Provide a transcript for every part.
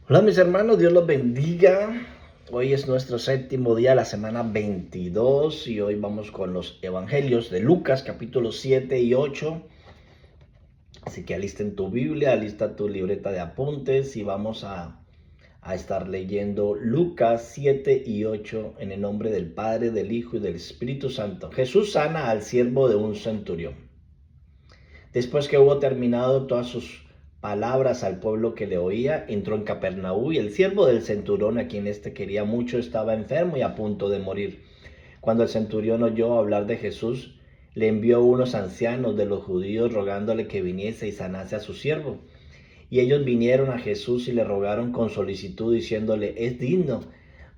Hola mis hermanos, Dios los bendiga. Hoy es nuestro séptimo día de la semana 22 y hoy vamos con los evangelios de Lucas capítulos 7 y 8. Así que alisten tu Biblia, alista tu libreta de apuntes y vamos a estar leyendo Lucas 7 y 8 en el nombre del Padre, del Hijo y del Espíritu Santo. Jesús sana al siervo de un centurión. Después que hubo terminado todas sus palabras al pueblo que le oía, entró en Capernaú y el siervo del centurión, a quien éste quería mucho, estaba enfermo y a punto de morir. Cuando el centurión oyó hablar de Jesús, le envió unos ancianos de los judíos rogándole que viniese y sanase a su siervo. Y ellos vinieron a Jesús y le rogaron con solicitud, diciéndole: es digno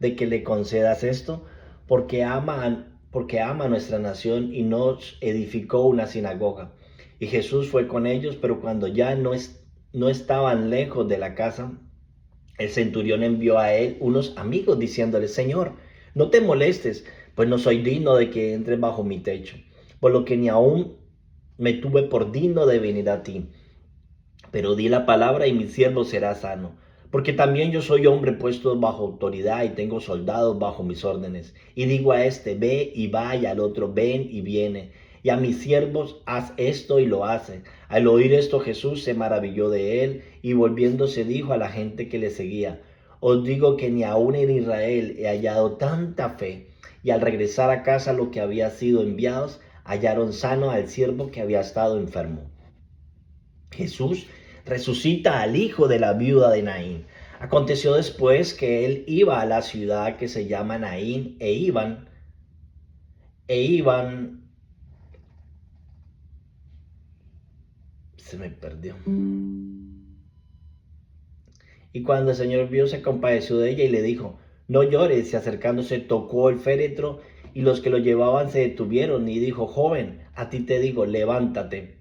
de que le concedas esto, porque ama nuestra nación y nos edificó una sinagoga. Y Jesús fue con ellos, pero cuando ya no estaban lejos de la casa, el centurión envió a él unos amigos diciéndole: Señor, no te molestes, pues no soy digno de que entres bajo mi techo, por lo que ni aún me tuve por digno de venir a ti. Pero di la palabra y mi siervo será sano, porque también yo soy hombre puesto bajo autoridad y tengo soldados bajo mis órdenes. Y digo a este: ve y va, y al otro: ven y viene. Y a mis siervos: haz esto, y lo hace. Al oír esto, Jesús se maravilló de él y volviéndose dijo a la gente que le seguía: os digo que ni aún en Israel he hallado tanta fe. Y al regresar a casa los que habían sido enviados hallaron sano al siervo que había estado enfermo. Jesús resucita al hijo de la viuda de Naín. Aconteció después que él iba a la ciudad que se llama Naín e iban, se me perdió. Y cuando el Señor vio, se compadeció de ella y le dijo: no llores. Y acercándose tocó el féretro, y los que lo llevaban se detuvieron, y dijo: joven, a ti te digo, levántate.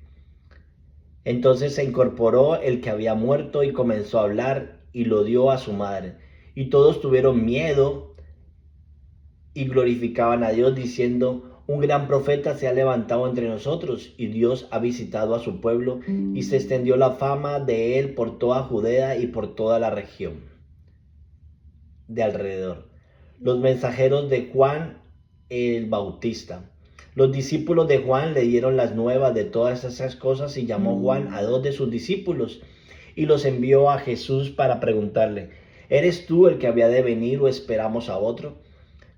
Entonces se incorporó el que había muerto y comenzó a hablar, y lo dio a su madre. Y todos tuvieron miedo y glorificaban a Dios diciendo: un gran profeta se ha levantado entre nosotros, y Dios ha visitado a su pueblo, y se extendió la fama de él por toda Judea y por toda la región de alrededor. Los mensajeros de Juan el Bautista. Los discípulos de Juan le dieron las nuevas de todas esas cosas, y llamó Juan a dos de sus discípulos y los envió a Jesús para preguntarle: ¿eres tú el que había de venir o esperamos a otro?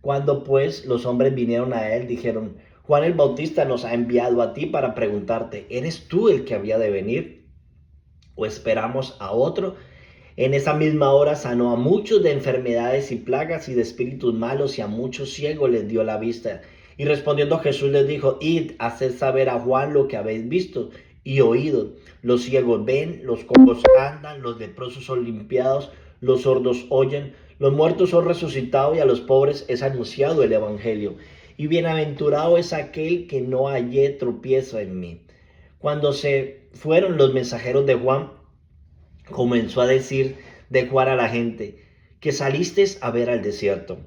Cuando pues los hombres vinieron a él, dijeron: Juan el Bautista nos ha enviado a ti para preguntarte: ¿eres tú el que había de venir o esperamos a otro? En esa misma hora sanó a muchos de enfermedades y plagas y de espíritus malos, y a muchos ciegos les dio la vista. Y respondiendo Jesús les dijo: id, haced saber a Juan lo que habéis visto y oído. Los ciegos ven, los cojos andan, los leprosos son limpiados, los sordos oyen, los muertos son resucitados, y a los pobres es anunciado el evangelio. Y bienaventurado es aquel que no hallé tropiezo en mí. Cuando se fueron los mensajeros de Juan, comenzó a decir de Juan a la gente: que saliste a ver al desierto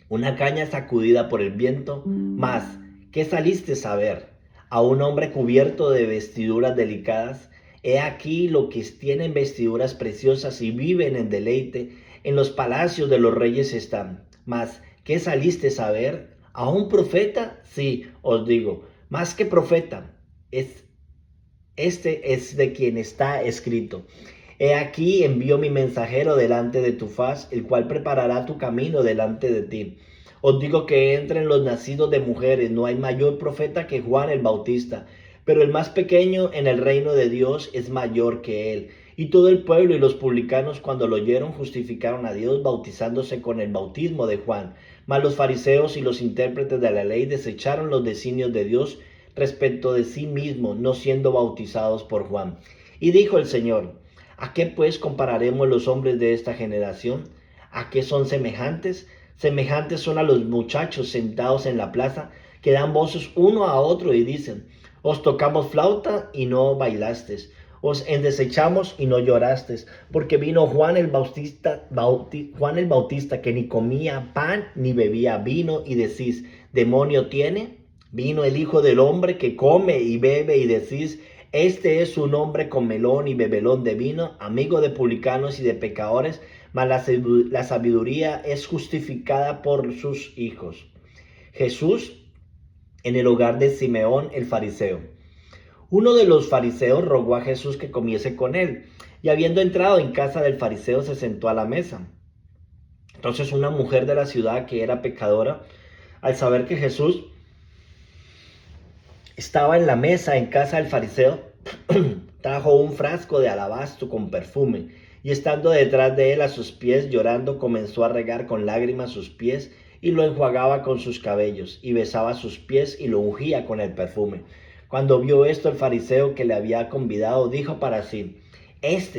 una caña sacudida por el viento, mas ¿qué saliste a ver? A un hombre cubierto de vestiduras delicadas. He aquí lo que tienen vestiduras preciosas y viven en deleite, en los palacios de los reyes están. Mas ¿qué saliste a ver? ¿A un profeta? Sí, os digo, más que profeta este es de quien está escrito: he aquí envío mi mensajero delante de tu faz, el cual preparará tu camino delante de ti. Os digo que entre los nacidos de mujeres no hay mayor profeta que Juan el Bautista, pero el más pequeño en el reino de Dios es mayor que él. Y todo el pueblo y los publicanos, cuando lo oyeron, justificaron a Dios bautizándose con el bautismo de Juan. Mas los fariseos y los intérpretes de la ley desecharon los designios de Dios respecto de sí mismo, no siendo bautizados por Juan. Y dijo el Señor: ¿a qué pues compararemos los hombres de esta generación? ¿A qué son semejantes? Semejantes son a los muchachos sentados en la plaza, que dan voces uno a otro y dicen: os tocamos flauta y no bailastes, os endesechamos y no llorastes, porque vino Juan el Bautista, que ni comía pan ni bebía vino, y decís: demonio tiene. Vino el Hijo del Hombre, que come y bebe, y decís: Este es un hombre comelón y bebelón de vino, amigo de publicanos y de pecadores, mas la sabiduría es justificada por sus hijos. Jesús en el hogar de Simeón el fariseo. Uno de los fariseos rogó a Jesús que comiese con él, y habiendo entrado en casa del fariseo se sentó a la mesa. Entonces una mujer de la ciudad que era pecadora, al saber que Jesús estaba en la mesa en casa del fariseo, trajo un frasco de alabastro con perfume, y estando detrás de él a sus pies llorando, comenzó a regar con lágrimas sus pies, y lo enjuagaba con sus cabellos, y besaba sus pies y lo ungía con el perfume. Cuando vio esto el fariseo que le había convidado, dijo para sí: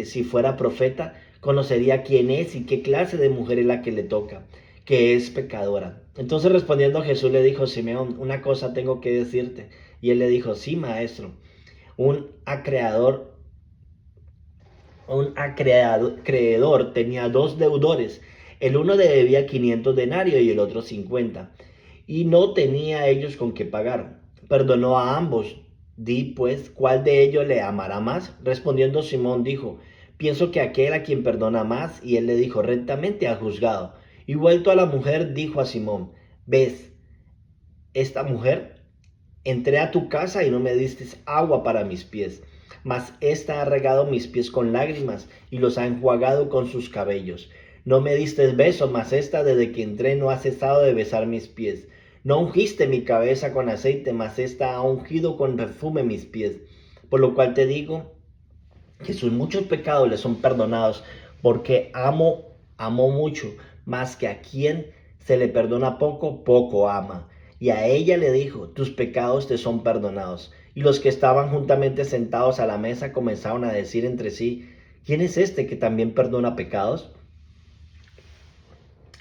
si fuera profeta, conocería quién es y qué clase de mujer es la que le toca, que es pecadora. Entonces respondiendo Jesús le dijo: Simeón, una cosa tengo que decirte. Y él le dijo: sí, maestro. Un acreedor tenía dos deudores. El uno le debía 500 denarios y el otro 50. Y no tenía ellos con qué pagar. Perdonó a ambos. Di pues, ¿cuál de ellos le amará más? Respondiendo Simón dijo: pienso que aquel a quien perdona más. Y él le dijo: rectamente has juzgado. Y vuelto a la mujer, dijo a Simón: ¿ves esta mujer? Entré a tu casa y no me diste agua para mis pies, mas ésta ha regado mis pies con lágrimas y los ha enjuagado con sus cabellos. No me diste beso, mas ésta desde que entré no ha cesado de besar mis pies. No ungiste mi cabeza con aceite, mas ésta ha ungido con perfume mis pies. Por lo cual te digo que sus muchos pecados le son perdonados, porque amó mucho, más que a quien se le perdona poco, poco ama. Y a ella le dijo: tus pecados te son perdonados. Y los que estaban juntamente sentados a la mesa comenzaron a decir entre sí: ¿quién es este que también perdona pecados?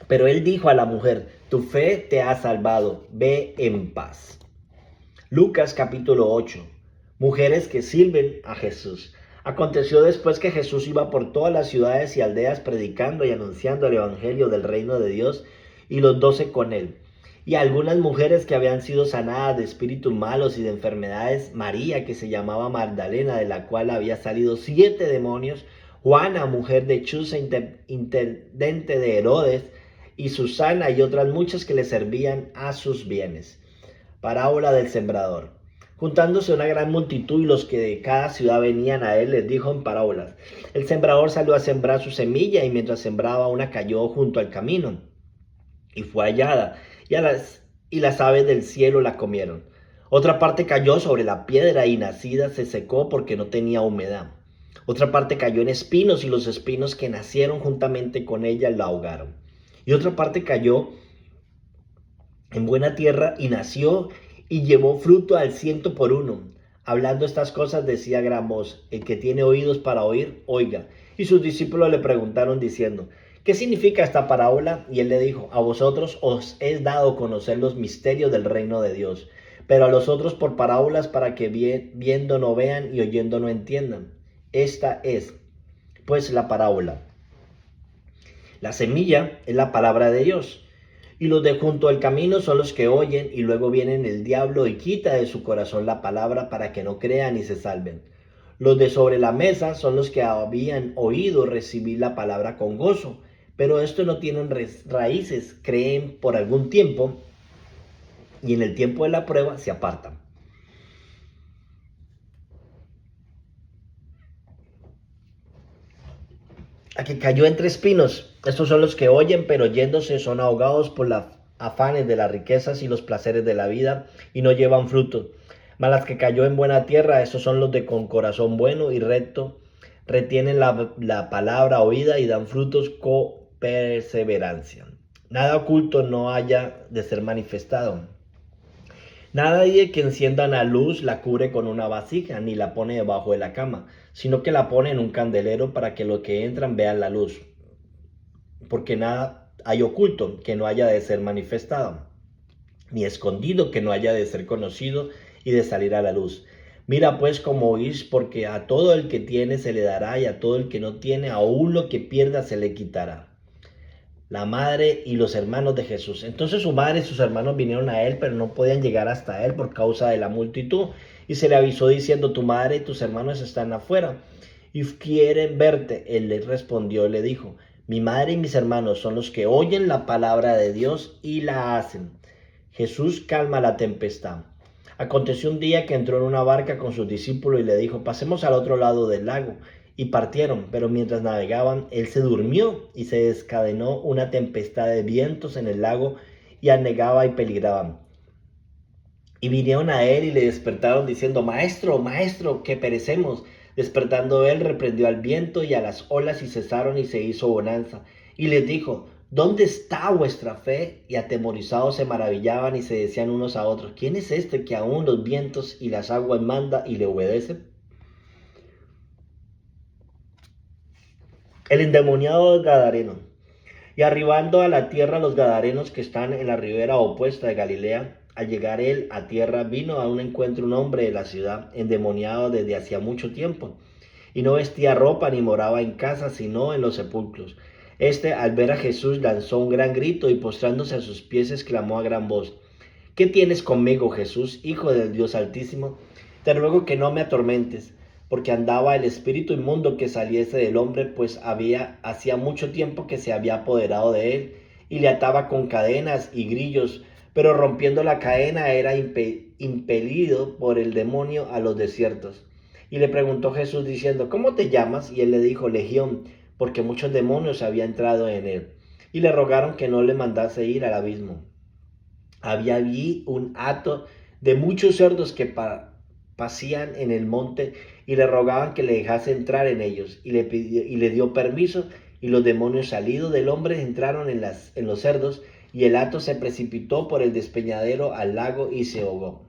Pero él dijo a la mujer: tu fe te ha salvado, ve en paz. Lucas capítulo 8. Mujeres que sirven a Jesús. Aconteció después que Jesús iba por todas las ciudades y aldeas predicando y anunciando el evangelio del reino de Dios, y los 12 con él. Y algunas mujeres que habían sido sanadas de espíritus malos y de enfermedades: María, que se llamaba Magdalena, de la cual había salido 7 demonios; Juana, mujer de Chuza, intendente de Herodes; y Susana, y otras muchas que le servían a sus bienes. Parábola del sembrador. Juntándose una gran multitud y los que de cada ciudad venían a él, les dijo en parábolas: el sembrador salió a sembrar su semilla, y mientras sembraba, una cayó junto al camino y fue hallada, y las aves del cielo la comieron. Otra parte cayó sobre la piedra, y nacida se secó porque no tenía humedad. Otra parte cayó en espinos, y los espinos que nacieron juntamente con ella la ahogaron. Y otra parte cayó en buena tierra y nació y llevó fruto al 100 por 1. Hablando estas cosas decía a gran voz: el que tiene oídos para oír, oiga. Y sus discípulos le preguntaron diciendo: ¿qué significa esta parábola? Y él le dijo: a vosotros os es dado conocer los misterios del reino de Dios, pero a los otros por parábolas, para que viendo no vean y oyendo no entiendan. Esta es pues la parábola. La semilla es la palabra de Dios. Y los de junto al camino son los que oyen, y luego viene el diablo y quita de su corazón la palabra, para que no crean y se salven. Los de sobre la mesa son los que habían oído recibir la palabra con gozo, pero estos no tienen raíces, creen por algún tiempo, y en el tiempo de la prueba se apartan. A que cayó entre espinos. Estos son los que oyen, pero yéndose son ahogados por los afanes de las riquezas y los placeres de la vida, y no llevan fruto. Mas las que cayó en buena tierra, estos son los de con corazón bueno y recto, retienen la palabra oída y dan frutos con perseverancia. Nada oculto no haya de ser manifestado. Nadie que encienda una luz la cubre con una vasija, ni la pone debajo de la cama, sino que la pone en un candelero, para que los que entran vean la luz. Porque nada hay oculto que no haya de ser manifestado, ni escondido que no haya de ser conocido y de salir a la luz. Mira pues cómo oís, porque a todo el que tiene se le dará, y a todo el que no tiene, aún lo que pierda se le quitará. La madre y los hermanos de Jesús. Entonces su madre y sus hermanos vinieron a él, pero no podían llegar hasta él por causa de la multitud. y se le avisó diciendo, tu madre y tus hermanos están afuera y quieren verte. Él le respondió, le dijo, mi madre y mis hermanos son los que oyen la palabra de Dios y la hacen. Jesús calma la tempestad. Aconteció un día que entró en una barca con sus discípulos y le dijo, pasemos al otro lado del lago. Y partieron, pero mientras navegaban, él se durmió y se desencadenó una tempestad de vientos en el lago y anegaba y peligraban. Y vinieron a él y le despertaron diciendo, Maestro, Maestro, que perecemos. Despertando él, reprendió al viento y a las olas y cesaron y se hizo bonanza. Y les dijo, ¿dónde está vuestra fe? Y atemorizados se maravillaban y se decían unos a otros, ¿quién es este que aún los vientos y las aguas manda y le obedecen? El endemoniado Gadareno. Y arribando a la tierra los gadarenos que están en la ribera opuesta de Galilea, al llegar él a tierra vino a un encuentro un hombre de la ciudad, endemoniado desde hacía mucho tiempo, y no vestía ropa ni moraba en casa, sino en los sepulcros. Este, al ver a Jesús, lanzó un gran grito y postrándose a sus pies exclamó a gran voz, ¿qué tienes conmigo, Jesús, Hijo del Dios Altísimo? Te ruego que no me atormentes, porque andaba el espíritu inmundo que saliese del hombre, pues hacía mucho tiempo que se había apoderado de él, y le ataba con cadenas y grillos, pero rompiendo la cadena era impelido por el demonio a los desiertos. Y le preguntó Jesús diciendo, ¿cómo te llamas? Y él le dijo, Legión, porque muchos demonios habían entrado en él. Y le rogaron que no le mandase ir al abismo. Había allí un hato de muchos cerdos que pasían en el monte y le rogaban que le dejase entrar en ellos. Y le dio permiso y los demonios salidos del hombre entraron en los cerdos y el hato se precipitó por el despeñadero al lago y se ahogó.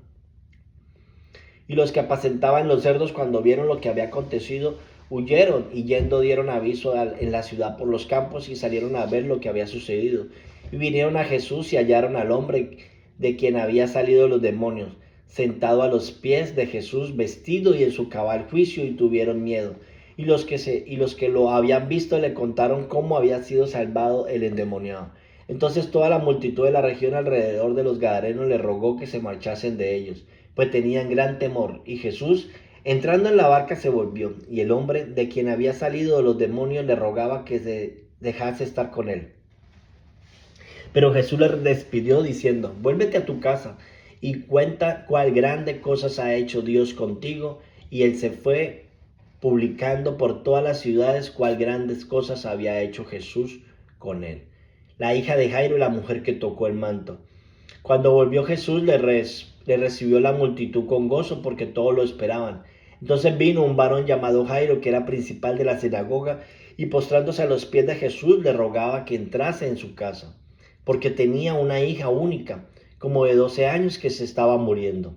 Y los que apacentaban los cerdos cuando vieron lo que había acontecido, huyeron y yendo dieron aviso en la ciudad por los campos y salieron a ver lo que había sucedido. Y vinieron a Jesús y hallaron al hombre de quien había salido los demonios, sentado a los pies de Jesús, vestido y en su cabal juicio, y tuvieron miedo. Y los que lo habían visto le contaron cómo había sido salvado el endemoniado. Entonces toda la multitud de la región alrededor de los gadarenos le rogó que se marchasen de ellos, pues tenían gran temor. Y Jesús, entrando en la barca, se volvió, y el hombre de quien había salido los demonios le rogaba que se dejase estar con él. Pero Jesús le despidió diciendo, vuélvete a tu casa y cuenta cuál grande cosas ha hecho Dios contigo. Y él se fue publicando por todas las ciudades cuál grandes cosas había hecho Jesús con él. La hija de Jairo, la mujer que tocó el manto. Cuando volvió Jesús le recibió la multitud con gozo porque todos lo esperaban. Entonces vino un varón llamado Jairo, que era principal de la sinagoga, y postrándose a los pies de Jesús le rogaba que entrase en su casa, porque tenía una hija única, como de 12 años, que se estaba muriendo.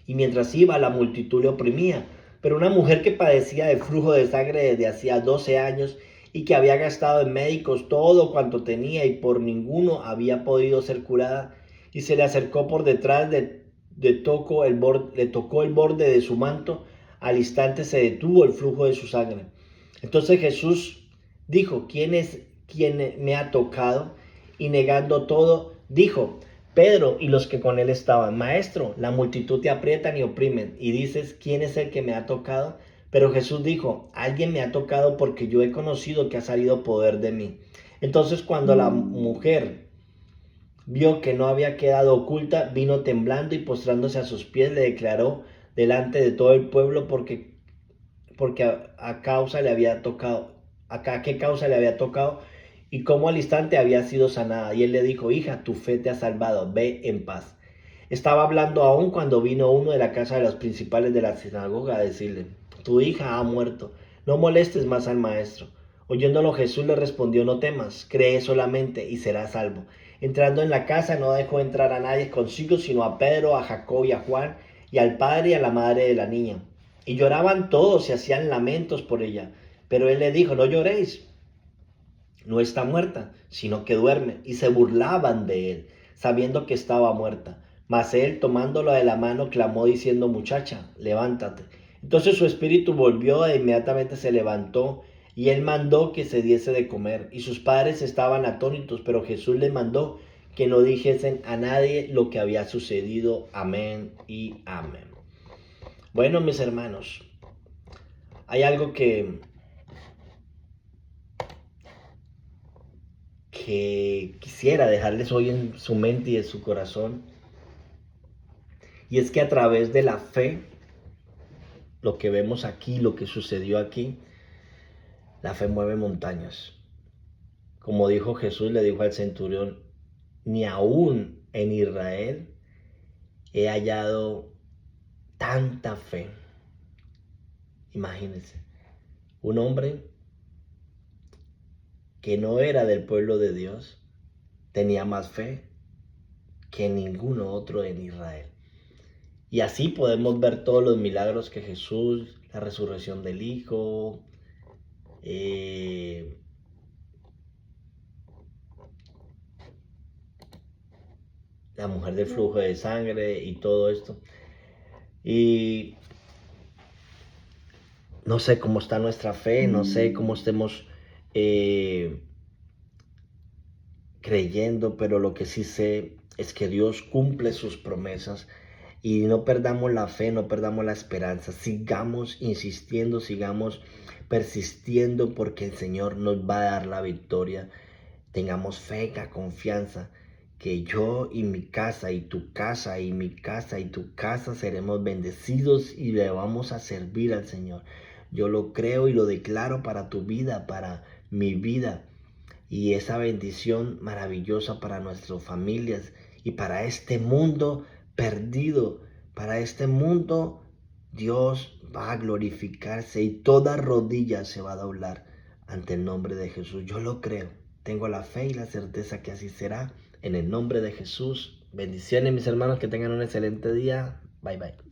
Y mientras iba, la multitud le oprimía. Pero una mujer que padecía de flujo de sangre desde hacía 12 años y que había gastado en médicos todo cuanto tenía y por ninguno había podido ser curada, y se le acercó por detrás, le tocó el borde de su manto, al instante se detuvo el flujo de su sangre. Entonces Jesús dijo, ¿quién es quien me ha tocado? Y negando todo, dijo, Pedro y los que con él estaban, Maestro, la multitud te aprietan y oprimen, y dices, ¿quién es el que me ha tocado? Pero Jesús dijo, alguien me ha tocado porque yo he conocido que ha salido poder de mí. Entonces cuando la mujer vio que no había quedado oculta, vino temblando y postrándose a sus pies le declaró delante de todo el pueblo porque a causa le había tocado, a qué causa le había tocado y cómo al instante había sido sanada. Y él le dijo, hija, tu fe te ha salvado, ve en paz. Estaba hablando aún cuando vino uno de la casa de los principales de la sinagoga a decirle, tu hija ha muerto, no molestes más al maestro. Oyéndolo Jesús le respondió, no temas, cree solamente y serás salvo. Entrando en la casa no dejó entrar a nadie consigo, sino a Pedro, a Jacob y a Juan, y al padre y a la madre de la niña. Y lloraban todos y hacían lamentos por ella. Pero él le dijo, no lloréis, no está muerta, sino que duerme. Y se burlaban de él, sabiendo que estaba muerta. Mas él, tomándola de la mano, clamó diciendo, muchacha, levántate. Entonces su espíritu volvió e inmediatamente se levantó, y él mandó que se diese de comer. Y sus padres estaban atónitos, pero Jesús les mandó que no dijesen a nadie lo que había sucedido. Amén y amén. Bueno, mis hermanos, hay algo que quisiera dejarles hoy en su mente y en su corazón. Y es que a través de la fe, lo que vemos aquí, lo que sucedió aquí, la fe mueve montañas. Como dijo Jesús, le dijo al centurión, ni aún en Israel he hallado tanta fe. Imagínense, un hombre que no era del pueblo de Dios tenía más fe que ninguno otro en Israel. Y así podemos ver todos los milagros que Jesús, la resurrección del Hijo, eh, la mujer del flujo de sangre y todo esto. Y no sé cómo está nuestra fe, no sé cómo estemos creyendo, pero lo que sí sé es que Dios cumple sus promesas y no perdamos la fe, no perdamos la esperanza, sigamos insistiendo, sigamos persistiendo porque el Señor nos va a dar la victoria. Tengamos fe, confianza, que yo y mi casa y tu casa y mi casa y tu casa seremos bendecidos y le vamos a servir al Señor. Yo lo creo y lo declaro para tu vida, para mi vida y esa bendición maravillosa para nuestras familias y para este mundo perdido, para este mundo Dios va a glorificarse y toda rodilla se va a doblar ante el nombre de Jesús. Yo lo creo, tengo la fe y la certeza que así será en el nombre de Jesús. Bendiciones mis hermanos, que tengan un excelente día. Bye bye.